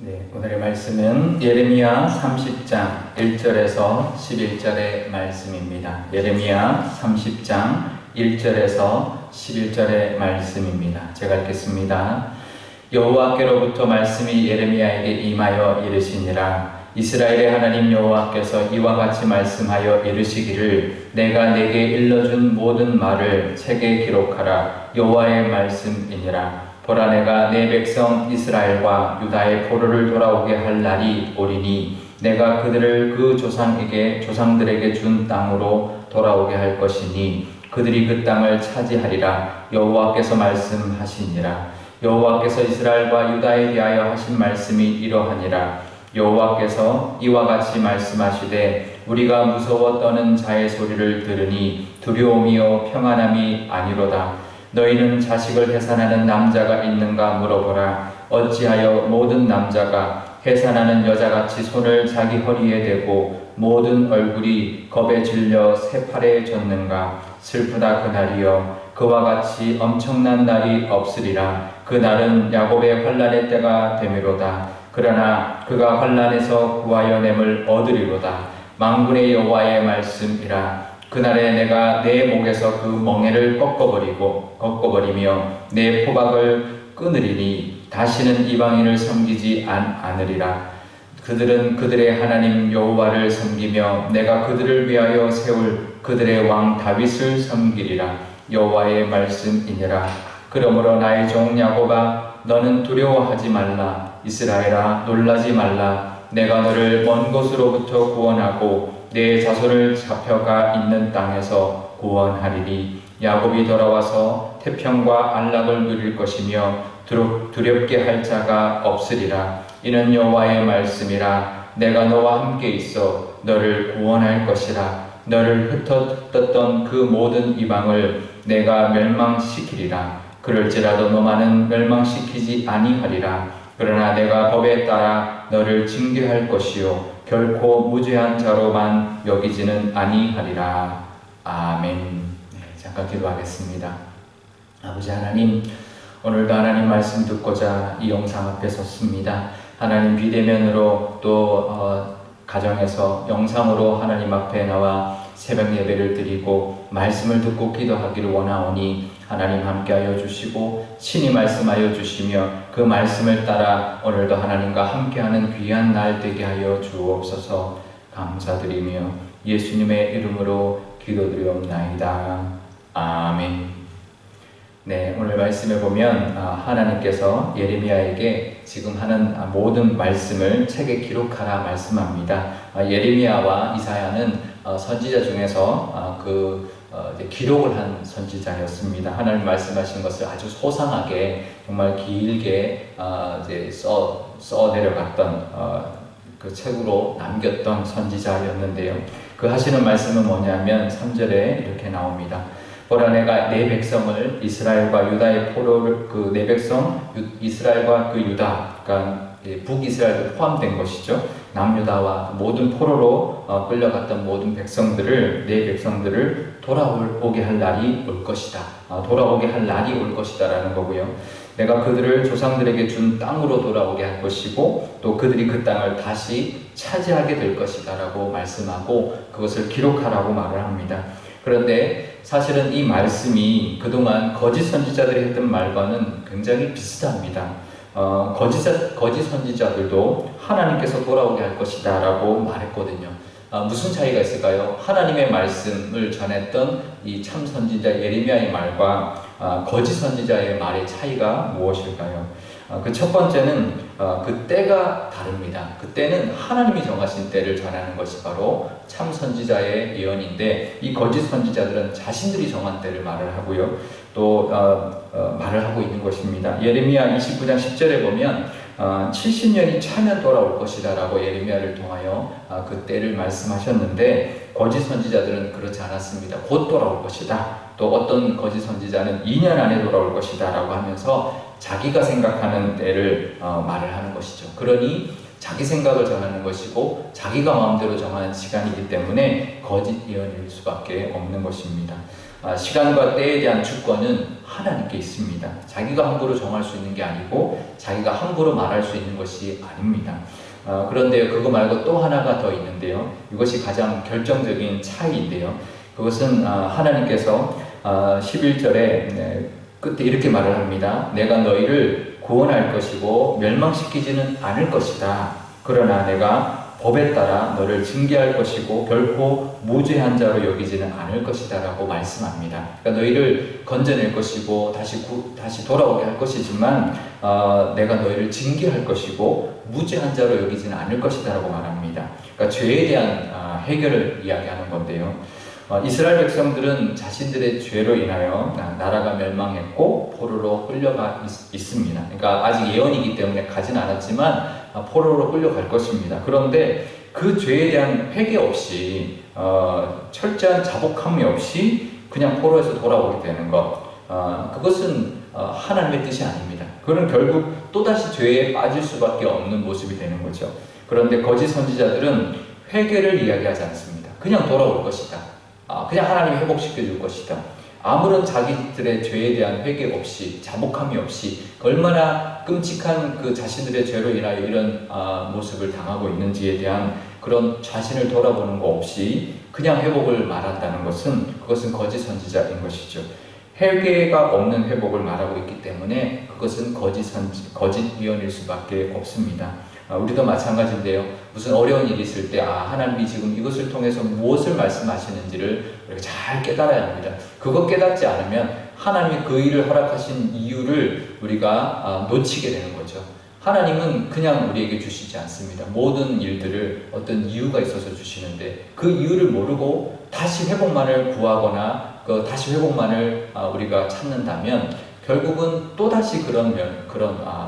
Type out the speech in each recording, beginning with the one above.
네, 오늘의 말씀은 예레미야 30장 1절에서 11절의 말씀입니다. 예레미야 30장 1절에서 11절의 말씀입니다. 제가 읽겠습니다. 여호와께로부터 말씀이 예레미야에게 임하여 이르시니라. 이스라엘의 하나님 여호와께서 이와 같이 말씀하여 이르시기를 내가 내게 일러준 모든 말을 책에 기록하라. 여호와의 말씀이니라. 보라, 내가 내 백성 이스라엘과 유다의 포로를 돌아오게 할 날이 오리니 내가 그들을 그 조상들에게 준 땅으로 돌아오게 할 것이니 그들이 그 땅을 차지하리라. 여호와께서 말씀하시니라. 여호와께서 이스라엘과 유다에 대하여 하신 말씀이 이러하니라. 여호와께서 이와 같이 말씀하시되 우리가 무서워 떠는 자의 소리를 들으니 두려움이요 평안함이 아니로다. 너희는 자식을 해산하는 남자가 있는가 물어보라. 어찌하여 모든 남자가 해산하는 여자같이 손을 자기 허리에 대고 모든 얼굴이 겁에 질려 새파래에 졌는가. 슬프다 그날이여. 그와 같이 엄청난 날이 없으리라. 그 날은 야곱의 환난의 때가 되미로다. 그러나 그가 환난에서 구하여 냄을 얻으리로다. 만군의 여호와의 말씀이라. 그날에 내가 내 목에서 그 멍에를 꺾어버리며 내 포박을 끊으리니 다시는 이방인을 섬기지 않으리라. 그들은 그들의 하나님 여호와를 섬기며 내가 그들을 위하여 세울 그들의 왕 다윗을 섬기리라. 여호와의 말씀이니라. 그러므로 나의 종 야곱아, 너는 두려워하지 말라. 이스라엘아, 놀라지 말라. 내가 너를 먼 곳으로부터 구원하고 내 자손을 잡혀가 있는 땅에서 구원하리니 야곱이 돌아와서 태평과 안락을 누릴 것이며 두렵게 할 자가 없으리라. 이는 여호와의 말씀이라. 내가 너와 함께 있어 너를 구원할 것이라. 너를 흩어졌던 그 모든 이방을 내가 멸망시키리라. 그럴지라도 너만은 멸망시키지 아니하리라. 그러나 내가 법에 따라 너를 징계할 것이요 결코 무죄한 자로만 여기지는 아니하리라. 아멘. 네, 잠깐 기도하겠습니다. 아버지 하나님, 오늘도 하나님 말씀 듣고자 이 영상 앞에 섰습니다. 하나님 비대면으로 또 가정에서 영상으로 하나님 앞에 나와 새벽 예배를 드리고 말씀을 듣고 기도하기를 원하오니 하나님 함께하여 주시고 친히 말씀하여 주시며 그 말씀을 따라 오늘도 하나님과 함께하는 귀한 날 되게 하여 주옵소서. 감사드리며 예수님의 이름으로 기도드리옵나이다. 아멘. 네, 오늘 말씀에 보면 하나님께서 예레미야에게 지금 하는 모든 말씀을 책에 기록하라 말씀합니다. 예레미야와 이사야는 선지자 중에서 기록을 한 선지자였습니다. 하나님 말씀하신 것을 아주 소상하게 정말 길게 써 내려갔던 그 책으로 남겼던 선지자였는데요. 그 하시는 말씀은 뭐냐면 3절에 이렇게 나옵니다. 보라, 내가 내 백성을 이스라엘과 유다의 포로를 내 백성 이스라엘과 유다, 그러니까 북이스라엘도 포함된 것이죠. 남유다와 모든 포로로 끌려갔던 모든 백성들을 내 백성들을 돌아오게 할 날이 올 것이다. 돌아오게 할 날이 올 것이다라는 거고요. 내가 그들을 조상들에게 준 땅으로 돌아오게 할 것이고 또 그들이 그 땅을 다시 차지하게 될 것이다라고 말씀하고 그것을 기록하라고 말을 합니다. 그런데 사실은 이 말씀이 그동안 거짓 선지자들이 했던 말과는 굉장히 비슷합니다. 거짓 선지자들도 하나님께서 돌아오게 할 것이다 라고 말했거든요. 무슨 차이가 있을까요? 하나님의 말씀을 전했던 이 참 선지자 예레미야의 말과 거짓 선지자의 말의 차이가 무엇일까요? 그 첫 번째는 그 때가 다릅니다. 그 때는 하나님이 정하신 때를 전하는 것이 바로 참 선지자의 예언인데 이 거짓 선지자들은 자신들이 정한 때를 말을 하고요. 또 말을 하고 있는 것입니다. 예레미야 29장 10절에 보면 70년이 차면 돌아올 것이다 라고 예레미야를 통하여 그 때를 말씀하셨는데 거짓 선지자들은 그렇지 않았습니다. 곧 돌아올 것이다. 또 어떤 거짓 선지자는 2년 안에 돌아올 것이다 라고 하면서 자기가 생각하는 때를 말을 하는 것이죠. 그러니 자기 생각을 전하는 것이고 자기가 마음대로 정하는 시간이기 때문에 거짓 예언일 수밖에 없는 것입니다. 시간과 때에 대한 주권은 하나님께 있습니다. 자기가 함부로 정할 수 있는 게 아니고 자기가 함부로 말할 수 있는 것이 아닙니다. 그런데 그거 말고 또 하나가 더 있는데요. 이것이 가장 결정적인 차이인데요. 그것은 하나님께서 11절에 끝에 이렇게 말을 합니다. 내가 너희를 구원할 것이고 멸망시키지는 않을 것이다. 그러나 내가 법에 따라 너를 징계할 것이고 결코 무죄한 자로 여기지는 않을 것이다 라고 말씀합니다. 그러니까 너희를 건져낼 것이고 다시 돌아오게 할 것이지만 내가 너희를 징계할 것이고 무죄한 자로 여기지는 않을 것이다 라고 말합니다. 그러니까 죄에 대한 해결을 이야기하는 건데요. 이스라엘 백성들은 자신들의 죄로 인하여 나라가 멸망했고 포로로 끌려가 있습니다. 그러니까 아직 예언이기 때문에 가진 않았지만 포로로 끌려갈 것입니다. 그런데 그 죄에 대한 회개 없이 철저한 자복함이 없이 그냥 포로에서 돌아오게 되는 것, 그것은 하나님의 뜻이 아닙니다. 그는 결국 또다시 죄에 빠질 수밖에 없는 모습이 되는 거죠. 그런데 거짓 선지자들은 회개를 이야기하지 않습니다. 그냥 돌아올 것이다. 그냥 하나님이 회복시켜 줄 것이다. 아무런 자기들의 죄에 대한 회개 없이, 자복함이 없이 얼마나 끔찍한 그 자신들의 죄로 인하여 이런 모습을 당하고 있는지에 대한 그런 자신을 돌아보는 거 없이 그냥 회복을 말한다는 것은 그것은 거짓 선지자인 것이죠. 회개가 없는 회복을 말하고 있기 때문에 그것은 거짓 예언일 수밖에 없습니다. 우리도 마찬가지인데요. 무슨 어려운 일이 있을 때 하나님이 지금 이것을 통해서 무엇을 말씀하시는지를 우리가 잘 깨달아야 합니다. 그거 깨닫지 않으면 하나님이 그 일을 허락하신 이유를 우리가 놓치게 되는 거죠. 하나님은 그냥 우리에게 주시지 않습니다. 모든 일들을 어떤 이유가 있어서 주시는데 그 이유를 모르고 다시 회복만을 구하거나 다시 회복만을 우리가 찾는다면 결국은 또다시 그런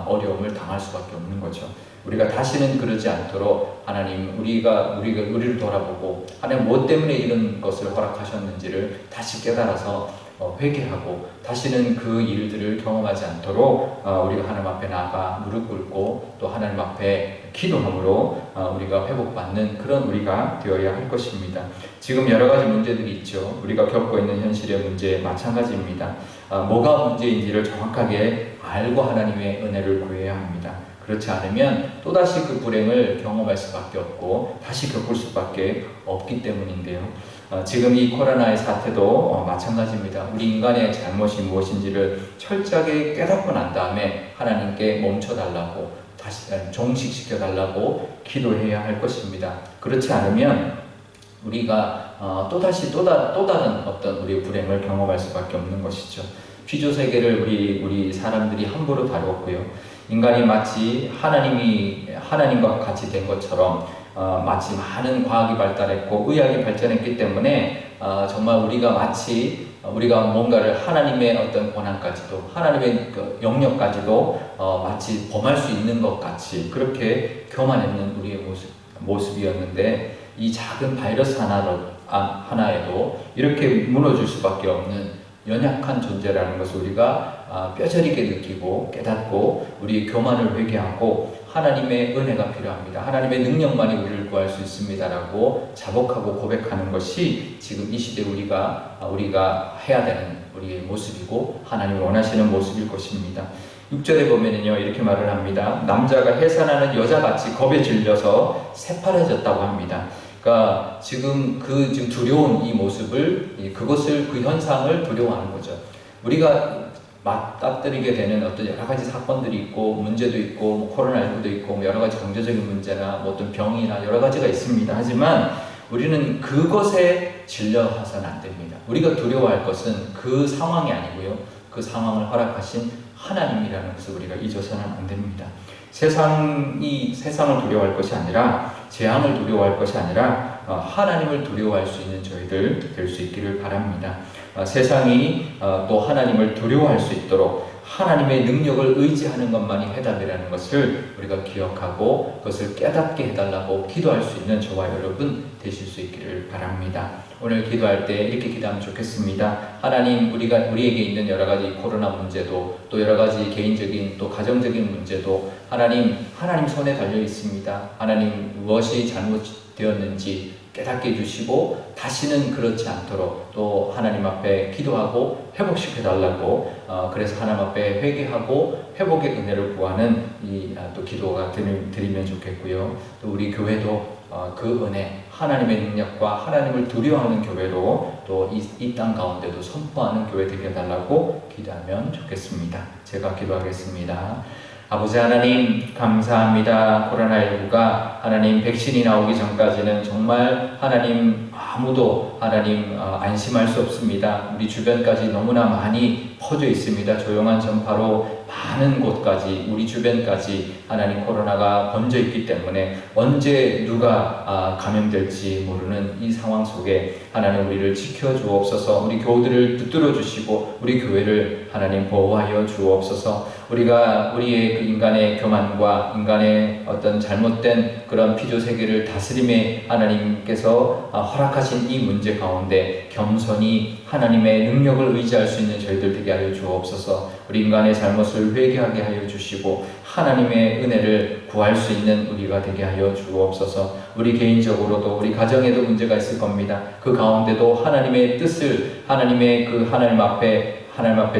어려움을 당할 수밖에 없는 거죠. 우리가 다시는 그러지 않도록 하나님 우리를 돌아보고 하나님 무엇 때문에 이런 것을 허락하셨는지를 다시 깨달아서 회개하고 다시는 그 일들을 경험하지 않도록 우리가 하나님 앞에 나아가 무릎 꿇고 또 하나님 앞에 기도함으로 우리가 회복받는 그런 우리가 되어야 할 것입니다. 지금 여러 가지 문제들이 있죠. 우리가 겪고 있는 현실의 문제 마찬가지입니다. 뭐가 문제인지를 정확하게 알고 하나님의 은혜를 구해야 합니다. 그렇지 않으면 또다시 그 불행을 경험할 수밖에 없고 다시 겪을 수밖에 없기 때문인데요. 지금 이 코로나의 사태도 마찬가지입니다. 우리 인간의 잘못이 무엇인지를 철저하게 깨닫고 난 다음에 하나님께 멈춰달라고 다시 종식시켜달라고 기도해야 할 것입니다. 그렇지 않으면 우리가 또다시 또 다른 어떤 우리의 불행을 경험할 수밖에 없는 것이죠. 피조 세계를 우리 사람들이 함부로 다뤘고요. 인간이 마치 하나님과 같이 된 것처럼 마치 많은 과학이 발달했고 의학이 발전했기 때문에 정말 우리가 뭔가를 하나님의 어떤 권한까지도 하나님의 그 영역까지도 마치 범할 수 있는 것 같이 그렇게 교만했는 우리의 모습이었는데 이 작은 바이러스 하나에도 이렇게 무너질 수밖에 없는 연약한 존재라는 것을 우리가 뼈저리게 느끼고 깨닫고 우리의 교만을 회개하고 하나님의 은혜가 필요합니다. 하나님의 능력만이 우리를 구할 수 있습니다라고 자복하고 고백하는 것이 지금 이 시대 우리가 해야 되는 우리의 모습이고 하나님이 원하시는 모습일 것입니다. 6절에 보면은요 이렇게 말을 합니다. 남자가 해산하는 여자같이 겁에 질려서 새파래졌다고 합니다. 그러니까 지금 두려운 이 모습을 그 현상을 두려워하는 거죠. 우리가 맞닥뜨리게 되는 어떤 여러 가지 사건들이 있고 문제도 있고 코로나19도 있고 여러 가지 경제적인 문제나 어떤 병이나 여러 가지가 있습니다. 하지만 우리는 그것에 질려서는 안 됩니다. 우리가 두려워할 것은 그 상황이 아니고요. 그 상황을 허락하신 하나님이라는 것을 우리가 잊어서는 안 됩니다. 세상을 두려워할 것이 아니라 재앙을 두려워할 것이 아니라 하나님을 두려워할 수 있는 저희들 될 수 있기를 바랍니다. 세상이 또 하나님을 두려워할 수 있도록 하나님의 능력을 의지하는 것만이 해답이라는 것을 우리가 기억하고 그것을 깨닫게 해달라고 기도할 수 있는 저와 여러분 되실 수 있기를 바랍니다. 오늘 기도할 때 이렇게 기도하면 좋겠습니다. 하나님, 우리에게 있는 여러 가지 코로나 문제도 또 여러 가지 개인적인 또 가정적인 문제도 하나님 손에 달려 있습니다. 하나님 무엇이 잘못되었는지 깨닫게 해주시고 다시는 그렇지 않도록 또 하나님 앞에 기도하고 회복시켜달라고 그래서 하나님 앞에 회개하고 회복의 은혜를 구하는 또 기도가 드리면 좋겠고요. 또 우리 교회도 그 은혜, 하나님의 능력과 하나님을 두려워하는 교회로 또 이 땅 가운데도 선포하는 교회 되어달라고 기도하면 좋겠습니다. 제가 기도하겠습니다. 아버지 하나님 감사합니다. 코로나19가 하나님 백신이 나오기 전까지는 정말 하나님 아무도 하나님 안심할 수 없습니다. 우리 주변까지 너무나 많이 퍼져 있습니다. 조용한 전파로 많은 곳까지 우리 주변까지 하나님 코로나가 번져 있기 때문에 언제 누가 감염될지 모르는 이 상황 속에 하나님 우리를 지켜 주옵소서. 우리 교우들을 붙들어 주시고 우리 교회를 하나님 보호하여 주옵소서. 우리가 우리의 그 인간의 교만과 인간의 어떤 잘못된 그런 피조 세계를 다스림에 하나님께서 허락하신 이 문제 가운데 겸손히 하나님의 능력을 의지할 수 있는 저희들 되게 하여 주옵소서. 우리 인간의 잘못을 회개하게 하여 주시고 하나님의 은혜를 구할 수 있는 우리가 되게 하여 주옵소서. 우리 개인적으로도 우리 가정에도 문제가 있을 겁니다. 그 가운데도 하나님의 뜻을 하나님 앞에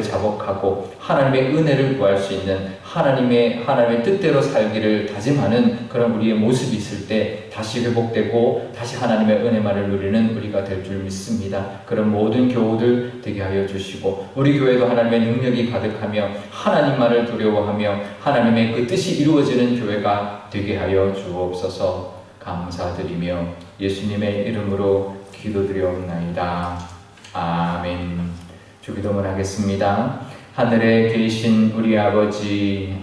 자복하고 하나님의 은혜를 구할 수 있는 하나님의 뜻대로 살기를 다짐하는 그런 우리의 모습이 있을 때 다시 회복되고 다시 하나님의 은혜만을 누리는 우리가 될 줄 믿습니다. 그런 모든 교우들 되게 하여 주시고 우리 교회도 하나님의 능력이 가득하며 하나님만을 두려워하며 하나님의 그 뜻이 이루어지는 교회가 되게 하여 주옵소서. 감사드리며 예수님의 이름으로 기도드리옵나이다. 아멘. 주기도문 하겠습니다. 하늘에 계신 우리 아버지의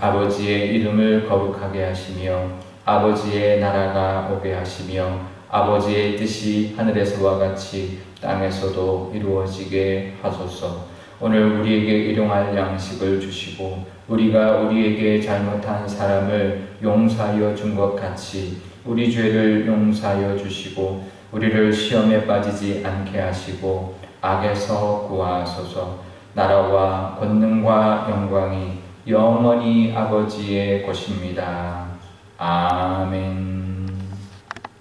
이름을 거룩하게 하시며 아버지의 나라가 오게 하시며 아버지의 뜻이 하늘에서와 같이 땅에서도 이루어지게 하소서. 오늘 우리에게 일용할 양식을 주시고 우리가 우리에게 잘못한 사람을 용서하여 준 것 같이 우리 죄를 용서하여 주시고 우리를 시험에 빠지지 않게 하시고 악에서 구하소서. 나라와 권능과 영광이 영원히 아버지의 것입니다. 아멘.